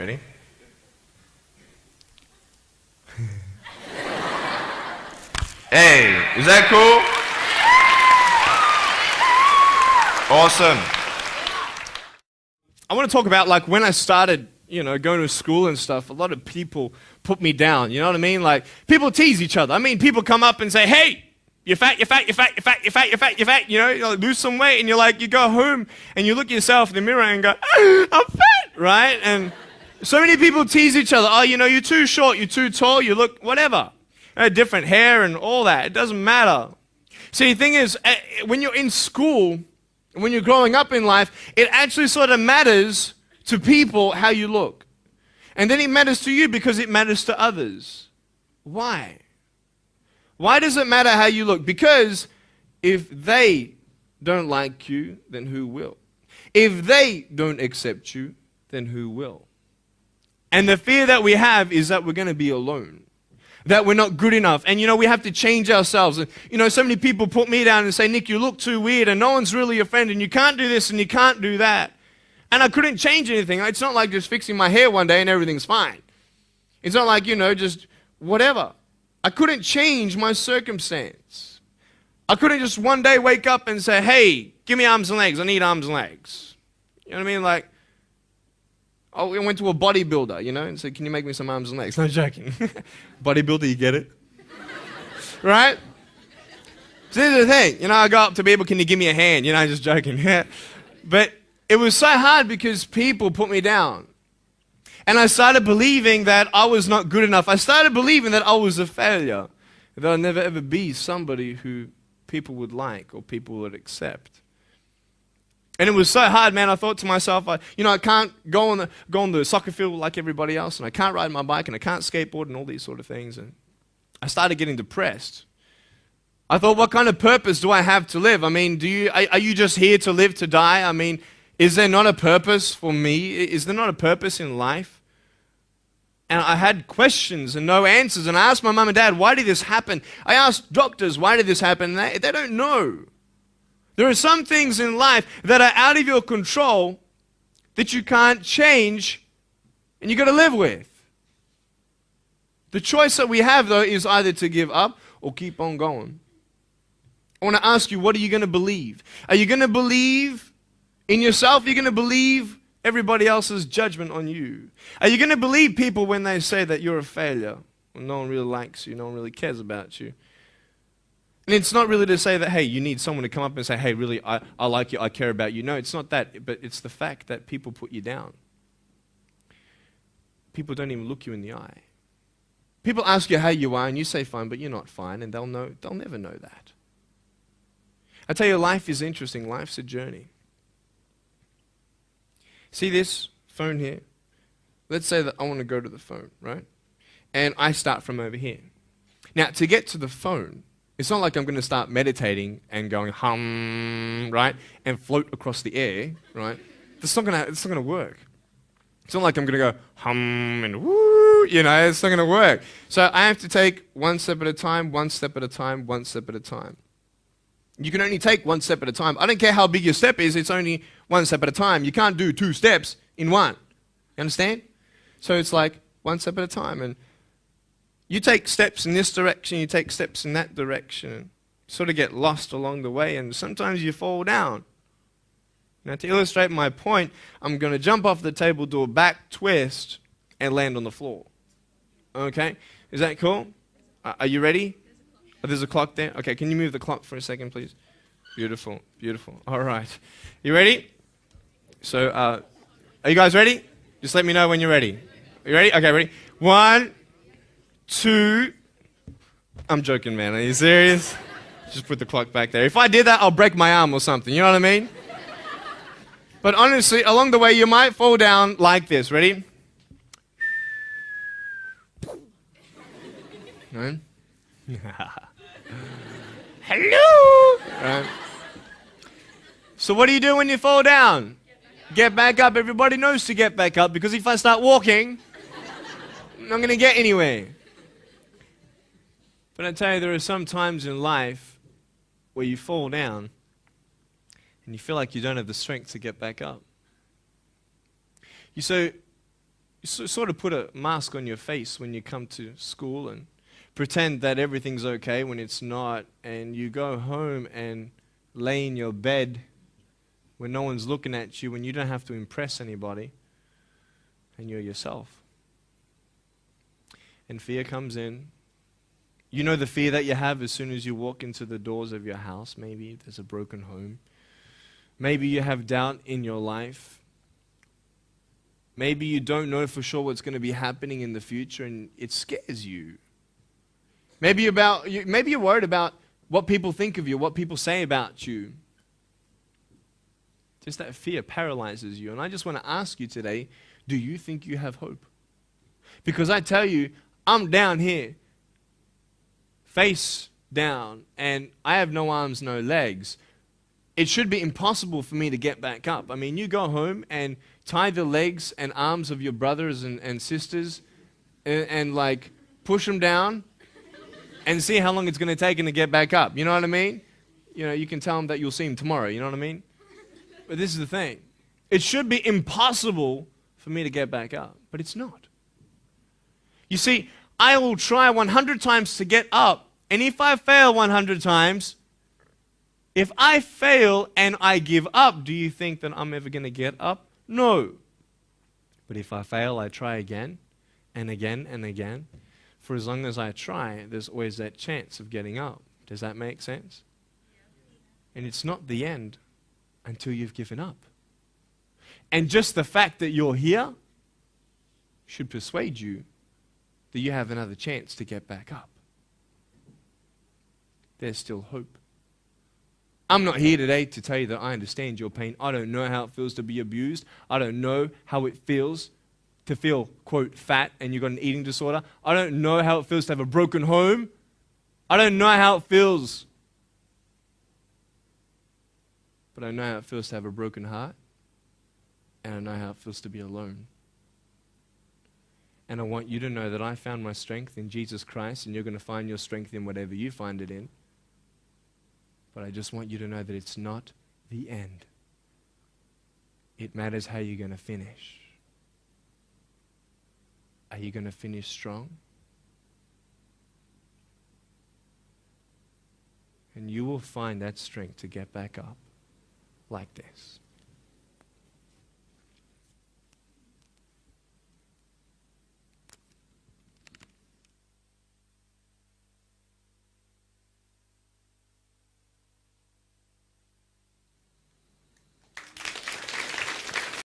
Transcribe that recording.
Ready? Hey, is that cool? Awesome. I want to talk about like when I started, going to school and stuff, a lot of people put me down, you know what I mean? Like people tease each other. I mean, people come up and say, hey, you're fat, you're fat, you're fat, you're fat, you're fat, you're fat, you're fat, you like, lose some weight, and you go home and you look at yourself in the mirror and go, I'm fat, right? And so many people tease each other. Oh, you're too short, you're too tall, you look whatever. Different hair and all that. It doesn't matter. See, the thing is, when you're in school, when you're growing up in life, it actually sort of matters to people how you look. And then it matters to you because it matters to others. Why? Why does it matter how you look? Because if they don't like you, then who will? If they don't accept you, then who will? And the fear that we have is that we're going to be alone. That we're not good enough. And we have to change ourselves. And so many people put me down and say, Nick, you look too weird and no one's really your friend and you can't do this and you can't do that. And I couldn't change anything. It's not like just fixing my hair one day and everything's fine. It's not like, just whatever. I couldn't change my circumstance. I couldn't just one day wake up and say, hey, give me arms and legs. I need arms and legs. You know what I mean? Like, I went to a bodybuilder, and said, can you make me some arms and legs? No joking. Bodybuilder, you get it? Right? So here's the thing. I go up to people, can you give me a hand? Just joking. But it was so hard because people put me down. And I started believing that I was not good enough. I started believing that I was a failure. That I'd never ever be somebody who people would like or people would accept. And it was so hard, man. I thought to myself, I can't go on the soccer field like everybody else, and I can't ride my bike, and I can't skateboard, and all these sort of things. And I started getting depressed. I thought, what kind of purpose do I have to live? I mean, are you just here to live to die? I mean, is there not a purpose for me? Is there not a purpose in life? And I had questions and no answers. And I asked my mum and dad, why did this happen? I asked doctors, why did this happen? And they don't know. There are some things in life that are out of your control that you can't change and you got to live with. The choice that we have, though, is either to give up or keep on going. I want to ask you, what are you going to believe? Are you going to believe in yourself? Are you going to believe everybody else's judgment on you? Are you going to believe people when they say that you're a failure, when no one really likes you, no one really cares about you? And it's not really to say that, hey, you need someone to come up and say, hey, really, I like you, I care about you. No, it's not that, but it's the fact that people put you down. People don't even look you in the eye. People ask you how you are, and you say fine, but you're not fine, and they'll never know that. I tell you, life is interesting. Life's a journey. See this phone here? Let's say that I want to go to the phone, right? And I start from over here. Now, to get to the phone, it's not like I'm going to start meditating and going hum, right? And float across the air, right? It's not going to work. It's not like I'm going to go hum and woo, it's not going to work. So I have to take one step at a time, one step at a time, one step at a time. You can only take one step at a time. I don't care how big your step is, it's only one step at a time. You can't do 2 steps in one. You understand? So it's like one step at a time. And you take steps in this direction, you take steps in that direction, and sort of get lost along the way, and sometimes you fall down. Now, to illustrate my point, I'm going to jump off the table, do a back twist, and land on the floor. Okay? Is that cool? Are you ready? Oh, there's a clock there? Okay, can you move the clock for a second, please? Beautiful, beautiful. All right. You ready? So, are you guys ready? Just let me know when you're ready. Are you ready? Okay, ready? 1, 2. I'm joking, man. Are you serious? Just put the clock back there. If I did that, I'll break my arm or something. You know what I mean? But honestly, along the way, you might fall down like this. Ready? Right? Hello! Right. So what do you do when you fall down? Get back up. Everybody knows to get back up, because if I start walking, I'm not going to get anywhere. But I tell you, there are some times in life where you fall down and you feel like you don't have the strength to get back up. So sort of put a mask on your face when you come to school and pretend that everything's okay when it's not, and you go home and lay in your bed when no one's looking at you, when you don't have to impress anybody, and you're yourself. And fear comes in. You know the fear that you have as soon as you walk into the doors of your house. Maybe there's a broken home. Maybe you have doubt in your life. Maybe you don't know for sure what's going to be happening in the future, and it scares you. Maybe you're worried about what people think of you, what people say about you. Just that fear paralyzes you. And I just want to ask you today, do you think you have hope? Because I tell you, I'm down here, face down, and I have no arms, no legs. It should be impossible for me to get back up. I mean, you go home and tie the legs and arms of your brothers and sisters and like push them down and see how long it's going to take them to get back up. You know what I mean? You know, you can tell them that you'll see them tomorrow. You know what I mean? But this is the thing. It should be impossible for me to get back up, but it's not. You see, I will try 100 times to get up, and if I fail 100 times, if I fail and I give up, do you think that I'm ever going to get up? No. But if I fail, I try again and again and again. For as long as I try, there's always that chance of getting up. Does that make sense? And it's not the end until you've given up. And just the fact that you're here should persuade you that you have another chance to get back up. There's still hope. I'm not here today to tell you that I understand your pain. I don't know how it feels to be abused. I don't know how it feels to feel, quote, fat and you've got an eating disorder. I don't know how it feels to have a broken home. I don't know how it feels. But I know how it feels to have a broken heart. And I know how it feels to be alone. And I want you to know that I found my strength in Jesus Christ, and you're going to find your strength in whatever you find it in. But I just want you to know that it's not the end. It matters how you're going to finish. Are you going to finish strong? And you will find that strength to get back up like this.